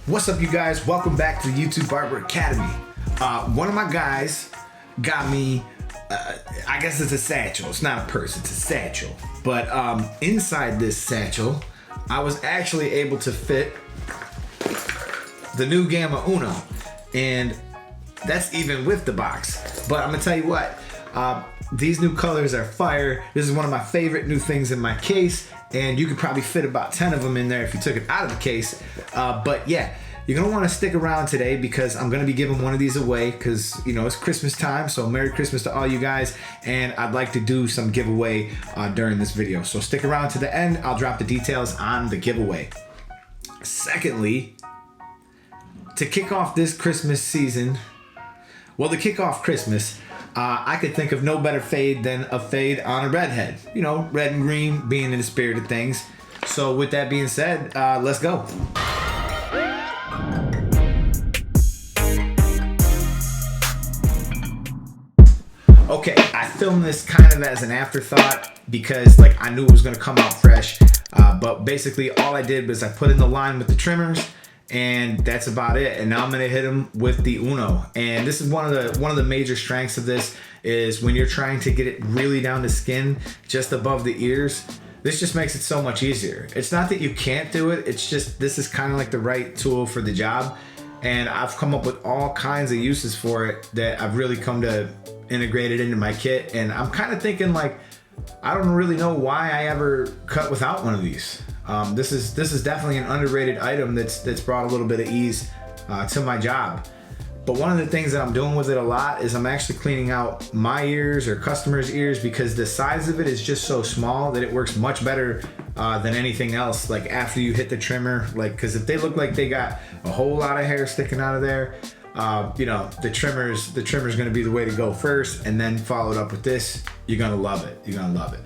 What's up, you guys? Welcome back to the YouTube Barber Academy. One of my guys got me, I guess it's a satchel. It's not a purse, it's a satchel. But inside this satchel, I was actually able to fit the new Gamma Uno. And that's even with the box. But I'm gonna tell you what, these new colors are fire. This is one of my favorite new things in my case, and you could probably fit about 10 of them in there if you took it out of the case. But yeah, you're gonna wanna stick around today because I'm gonna be giving one of these away because, you know, it's Christmas time, so Merry Christmas to all you guys, and I'd like to do some giveaway during this video. So stick around to the end. I'll drop the details on the giveaway. Secondly, to kick off this Christmas season, well, to kick off Christmas, I could think of no better fade than a fade on a redhead. You know, red and green being in the spirit of things. So with that being said, let's go. Okay, I filmed this kind of as an afterthought because like I knew it was gonna come out fresh. But basically all I did was I put in the line with the trimmers, and that's about it. And now I'm gonna hit them with the Uno. And this is one of the major strengths of this is when you're trying to get it really down to skin, just above the ears. This just makes it so much easier. It's not that you can't do it, it's just this is kind of like the right tool for the job. And I've come up with all kinds of uses for it that I've really come to integrate it into my kit. And I'm kind of thinking like, I don't really know why I ever cut without one of these. This is definitely an underrated item that's brought a little bit of ease to my job. But one of the things that I'm doing with it a lot is I'm actually cleaning out my ears or customers' ears because the size of it is just so small that it works much better than anything else. Like after you hit the trimmer, like, because if they look like they got a whole lot of hair sticking out of there, you know, the trimmer's gonna be the way to go first, and then followed up with this. You're gonna love it. You're gonna love it.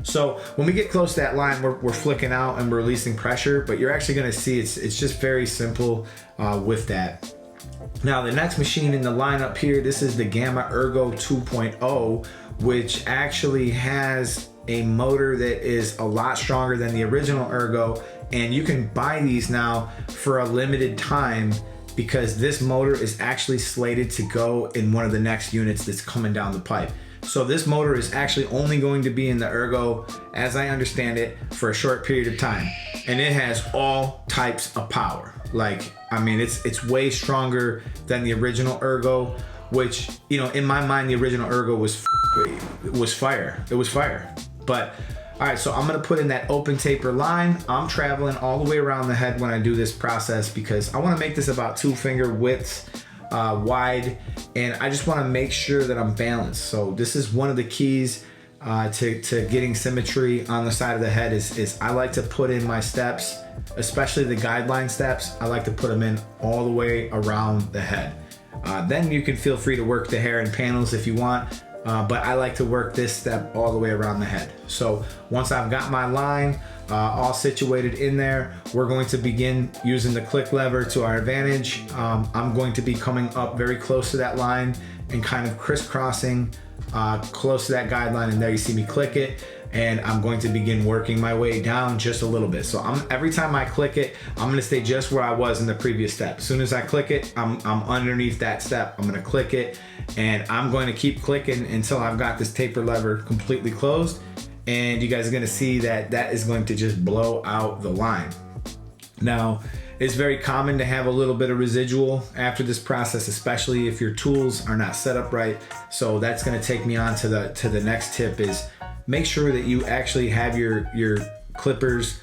So when we get close to that line, we're flicking out and we're releasing pressure, but you're actually gonna see it's just very simple with that. Now the next machine in the lineup here, this is the Gamma Ergo 2.0, which actually has a motor that is a lot stronger than the original Ergo, and you can buy these now for a limited time because this motor is actually slated to go in one of the next units that's coming down the pipe. So this motor is actually only going to be in the Ergo, as I understand it, for a short period of time. And it has all types of power. Like, I mean, it's way stronger than the original Ergo, which, you know, in my mind, the original Ergo was fire. It was fire. But, all right, so I'm gonna put in that open taper line. I'm traveling all the way around the head when I do this process because I wanna make this about 2-finger widths wide, and I just want to make sure that I'm balanced. So this is one of the keys to getting symmetry on the side of the head is I like to put in my steps, especially the guideline steps. I like to put them in all the way around the head. Then you can feel free to work the hair in panels if you want, but I like to work this step all the way around the head. So once I've got my line all situated in there, we're going to begin using the click lever to our advantage. I'm going to be coming up very close to that line and kind of crisscrossing close to that guideline, and there you see me click it, and I'm going to begin working my way down just a little bit. So every time I click it, I'm gonna stay just where I was in the previous step. As soon as I click it, I'm underneath that step. I'm gonna click it, and I'm going to keep clicking until I've got this taper lever completely closed. And you guys are gonna see that is going to just blow out the line. Now, it's very common to have a little bit of residual after this process, especially if your tools are not set up right. So that's gonna take me on to the next tip is make sure that you actually have your clippers.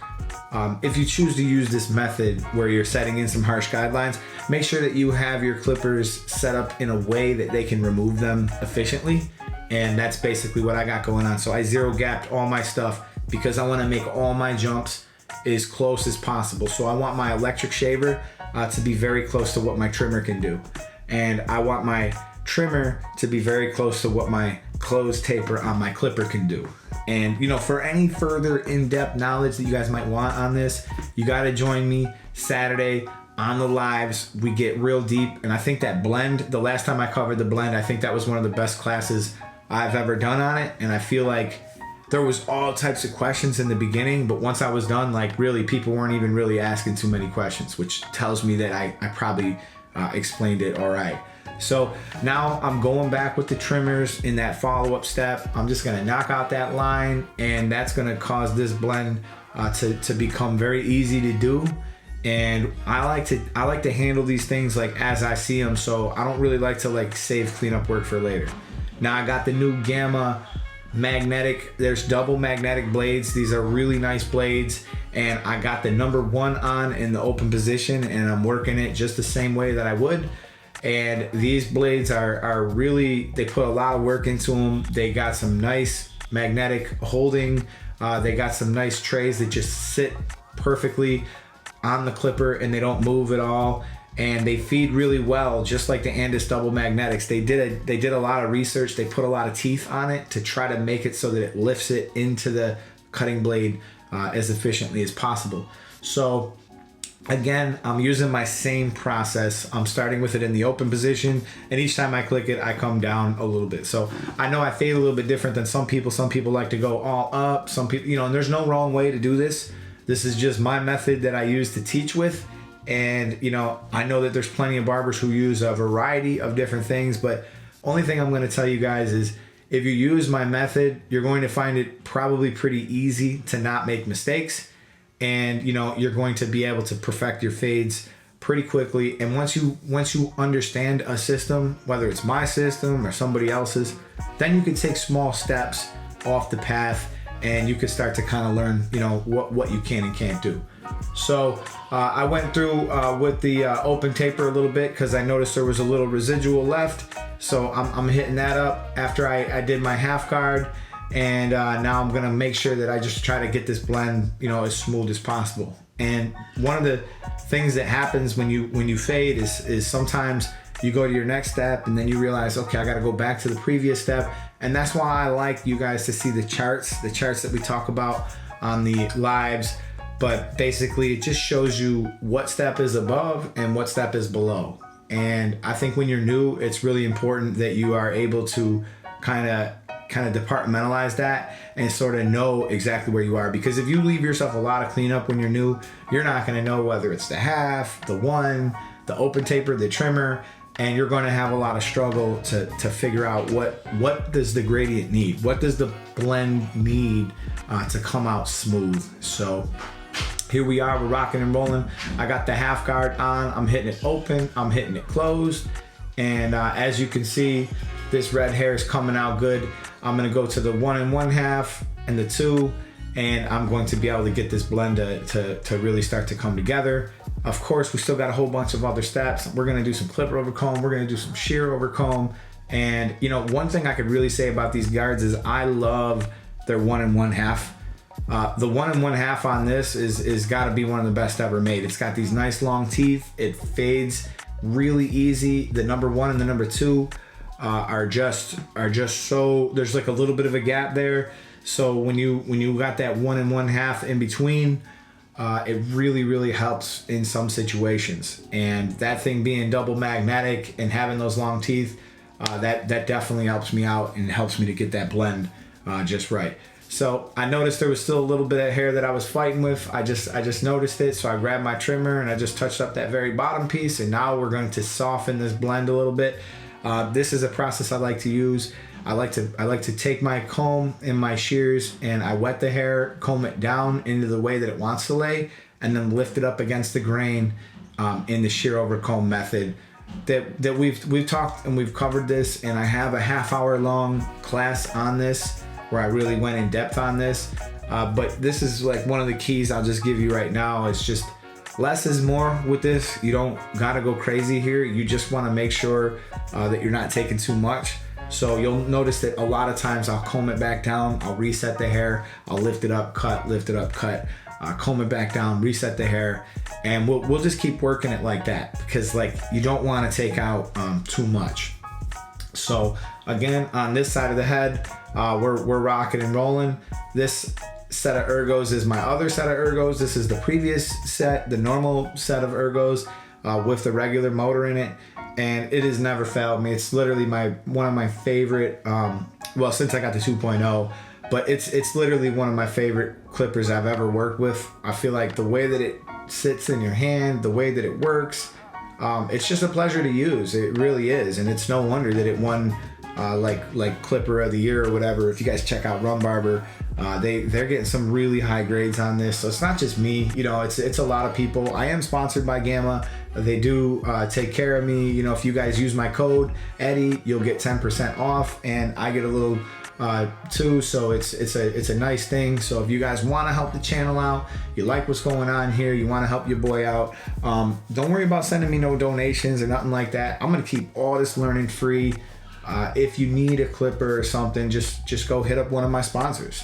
If you choose to use this method where you're setting in some harsh guidelines, make sure that you have your clippers set up in a way that they can remove them efficiently. And that's basically what I got going on. So I zero gapped all my stuff because I want to make all my jumps as close as possible. So I want my electric shaver to be very close to what my trimmer can do. And I want my trimmer to be very close to what my closed taper on my clipper can do. And you know, for any further in-depth knowledge that you guys might want on this, you got to join me Saturday on the lives. We get real deep, and I think that blend, the last time I covered the blend, I think that was one of the best classes I've ever done on it. And I feel like there was all types of questions in the beginning, but once I was done, like really people weren't even really asking too many questions, which tells me that I probably explained it all right. So now I'm going back with the trimmers in that follow-up step. I'm just gonna knock out that line, and that's gonna cause this blend to become very easy to do. And I like to handle these things like as I see them, so I don't really like to like save cleanup work for later. Now I got the new Gamma magnetic, there's double magnetic blades. These are really nice blades, and I got the number 1 on in the open position, and I'm working it just the same way that I would. And these blades are really, they put a lot of work into them. They got some nice magnetic holding. They got some nice trays that just sit perfectly on the clipper and they don't move at all. And they feed really well, just like the Andis Double magnetics. They did a lot of research. They put a lot of teeth on it to try to make it so that it lifts it into the cutting blade as efficiently as possible. So again, I'm using my same process. I'm starting with it in the open position, and each time I click it, I come down a little bit. So I know I fade a little bit different than some people. Some people like to go all up. Some people, and there's no wrong way to do this. This is just my method that I use to teach with. And, I know that there's plenty of barbers who use a variety of different things, but only thing I'm going to tell you guys is if you use my method, you're going to find it probably pretty easy to not make mistakes. And, you're going to be able to perfect your fades pretty quickly. And once you understand a system, whether it's my system or somebody else's, then you can take small steps off the path and you can start to kind of learn, what you can and can't do. So I went through with the open taper a little bit because I noticed there was a little residual left. So I'm hitting that up after I did my half guard. And now I'm gonna make sure that I just try to get this blend, as smooth as possible. And one of the things that happens when you fade is sometimes you go to your next step and then you realize, okay, I gotta go back to the previous step. And that's why I like you guys to see the charts that we talk about on the lives. But basically it just shows you what step is above and what step is below. And I think when you're new, it's really important that you are able to kind of departmentalize that and sort of know exactly where you are. Because if you leave yourself a lot of cleanup when you're new, you're not going to know whether it's the half, the 1, the open taper, the trimmer, and you're going to have a lot of struggle to figure out what does the gradient need, what does the blend need to come out smooth. So here we are, we're rocking and rolling. I got the half guard on, I'm hitting it open, I'm hitting it closed, and as you can see, this red hair is coming out good. I'm gonna go to the 1 1/2 and the 2, and I'm going to be able to get this blend to really start to come together. Of course, we still got a whole bunch of other steps. We're gonna do some clipper over comb, we're gonna do some shear over comb, and one thing I could really say about these guards is I love their 1 1/2. The 1 1/2 on this is gotta be one of the best ever made. It's got these nice long teeth, it fades really easy. The number 1 and the number 2 are just so, there's like a little bit of a gap there. So when you got that 1 1/2 in between, it really helps in some situations. And that thing being double magnetic and having those long teeth, that definitely helps me out and helps me to get that blend just right. So I noticed there was still a little bit of hair that I was fighting with. I just noticed it, so I grabbed my trimmer and I just touched up that very bottom piece, and now we're going to soften this blend a little bit. This is a process I like to use. I like to take my comb and my shears and I wet the hair, comb it down into the way that it wants to lay, and then lift it up against the grain in the shear over comb method. That we've talked and we've covered this, and I have a half-hour long class on this where I really went in depth on this. But this is like one of the keys I'll just give you right now. It's just less is more with this. You don't gotta go crazy here. You just wanna make sure that you're not taking too much. So you'll notice that a lot of times I'll comb it back down, I'll reset the hair, I'll lift it up, cut, lift it up, cut, comb it back down, reset the hair, and we'll just keep working it like that, because you don't wanna take out too much. So again, on this side of the head, we're rocking and rolling. This set of Ergos is my other set of Ergos. This is the previous set, the normal set of Ergos with the regular motor in it, and it has never failed me. It's literally one of my favorite, well, since I got the 2.0, but it's literally one of my favorite clippers I've ever worked with. I feel like the way that it sits in your hand, the way that it works, it's just a pleasure to use. It really is, and it's no wonder that it won like Clipper of the Year or whatever. If you guys check out Rum Barber, they're getting some really high grades on this. So it's not just me, you know, it's a lot of people. I am sponsored by Gamma. They do take care of me. You know, if you guys use my code Eddie, you'll get 10% off, and I get a little too. So it's a nice thing. So if you guys want to help the channel out, you like what's going on here, you want to help your boy out, don't worry about sending me no donations or nothing like that. I'm gonna keep all this learning free. If you need a clipper or something, just go hit up one of my sponsors.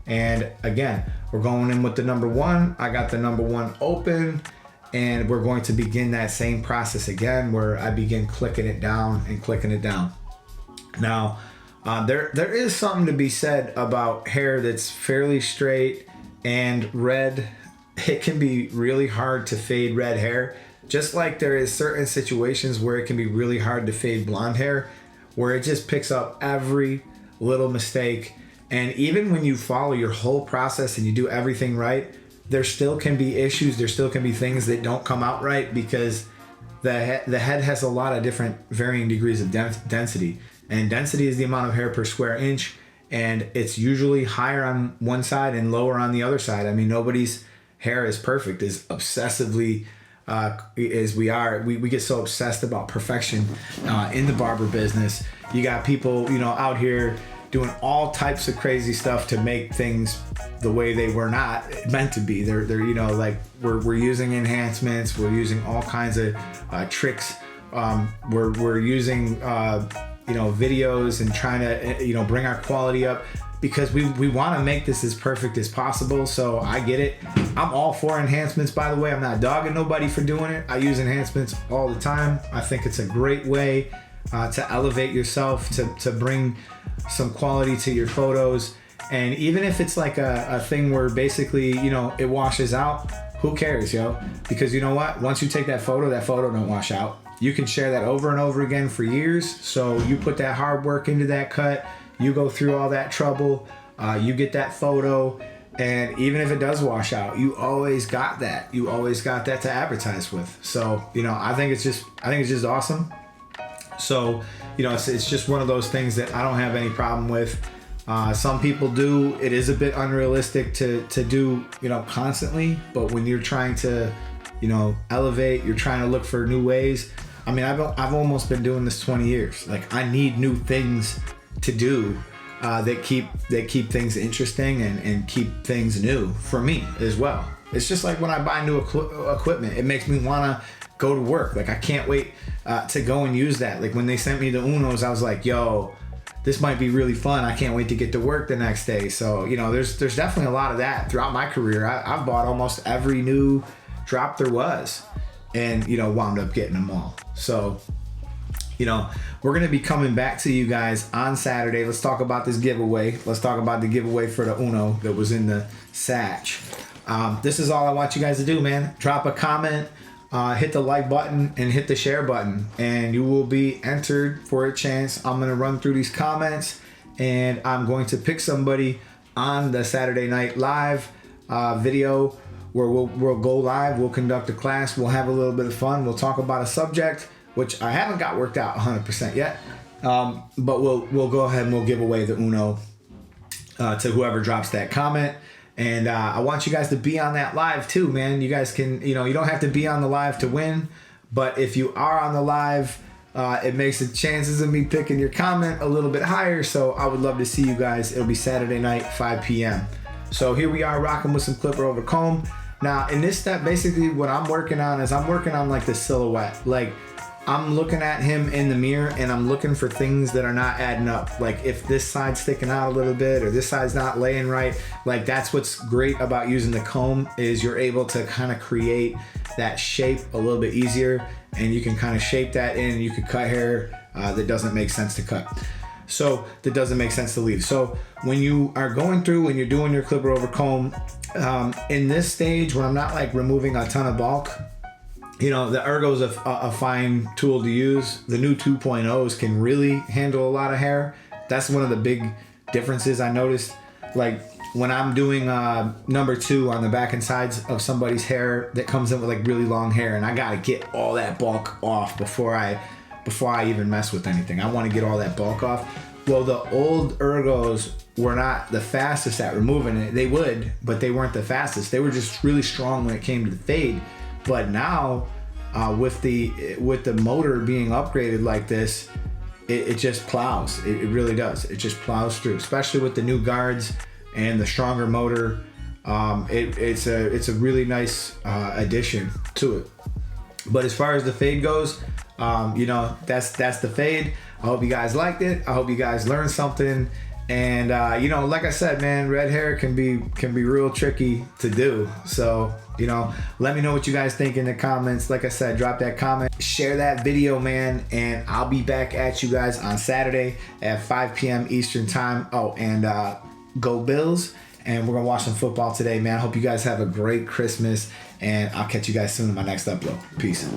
And again, we're going in with the number one. I got the number one open, and we're going to begin that same process again, where I begin clicking it down and clicking it down. Now, there is something to be said about hair that's fairly straight and red. It can be really hard to fade red hair, just like there is certain situations where it can be really hard to fade blonde hair, where it just picks up every little mistake. And even when you follow your whole process and you do everything right, there still can be issues. There still can be things that don't come out right, because the head has a lot of different varying degrees of density. And density is the amount of hair per square inch. And it's usually higher on one side and lower on the other side. I mean, nobody's hair is perfect, as obsessively as we are. We get so obsessed about perfection in the barber business. You got people, you know, out here doing all types of crazy stuff to make things the way they were not meant to be. They're you know, like we're using enhancements, we're using all kinds of tricks. We're using you know, videos and trying to, you know, bring our quality up, because we want to make this as perfect as possible. So I get it. I'm all for enhancements, by the way. I'm not dogging nobody for doing it. I use enhancements all the time. I think it's a great way to elevate yourself, to bring some quality to your photos. And even if it's like a thing where basically, you know, it washes out, who cares, yo? Because you know what? Once you take that photo don't wash out. You can share that over and over again for years. So you put that hard work into that cut, you go through all that trouble, you get that photo, and even if it does wash out, you always got that. You always got that to advertise with. So, you know, I think it's just awesome. So, you know, it's just one of those things that I don't have any problem with. Some people do. It is a bit unrealistic to do, you know, constantly. But when you're trying to, you know, elevate, you're trying to look for new ways. I mean, I've almost been doing this 20 years. Like, I need new things to do that keep things interesting and keep things new for me as well. It's just like when I buy new equipment, it makes me want to go to work. Like, I can't wait to go and use that. Like, when they sent me the Unos, I was like, yo, this might be really fun. I can't wait to get to work the next day. So, you know, there's definitely a lot of that throughout my career. I've bought almost every new drop there was, and, you know, wound up getting them all. So, you know, we're going to be coming back to you guys on Saturday. Let's talk about this giveaway. Let's talk about the giveaway for the Uno that was in the satch. This is all I want you guys to do, man. Drop a comment, hit the like button, and hit the share button, and you will be entered for a chance. I'm going to run through these comments, and I'm going to pick somebody on the Saturday Night Live video where we'll go live. We'll conduct a class. We'll have a little bit of fun. We'll talk about a subject which I haven't got worked out 100% yet, but we'll go ahead and we'll give away the Uno to whoever drops that comment. And I want you guys to be on that live too, man. You guys can, you know, you don't have to be on the live to win, but if you are on the live, it makes the chances of me picking your comment a little bit higher. So I would love to see you guys. It'll be Saturday night, 5 p.m. So here we are rocking with some clipper over comb. Now in this step, basically what I'm working on is I'm working on like the silhouette. Like, I'm looking at him in the mirror and I'm looking for things that are not adding up. Like, if this side's sticking out a little bit or this side's not laying right, like, that's what's great about using the comb, is you're able to kind of create that shape a little bit easier, and you can kind of shape that in, and you can cut hair that doesn't make sense to cut. So that doesn't make sense to leave. So when you are going through, when you're doing your clipper over comb, in this stage, when I'm not like removing a ton of bulk, you know, the Ergo is a fine tool to use. The new 2.0s can really handle a lot of hair. That's one of the big differences I noticed. like when I'm doing number 2 on the back and sides of somebody's hair that comes in with like really long hair, and I gotta get all that bulk off before I even mess with anything. I want to get all that bulk off. Well, the old Ergos were not the fastest at removing it. They would, but they weren't the fastest. They were just really strong when it came to the fade. But now, with the motor being upgraded like this, it just plows. It really does. It just plows through, especially with the new guards and the stronger motor. It's a really nice addition to it. But as far as the fade goes, you know, that's the fade. I hope you guys liked it. I hope you guys learned something. And you know, like I said, man, red hair can be real tricky to do. So, you know, let me know what you guys think in the comments. Like I said, drop that comment, share that video, man, and I'll be back at you guys on Saturday at 5 p.m. Eastern time. Oh, and go Bills. And we're gonna watch some football today, man. I hope you guys have a great Christmas, and I'll catch you guys soon in my next upload. Peace.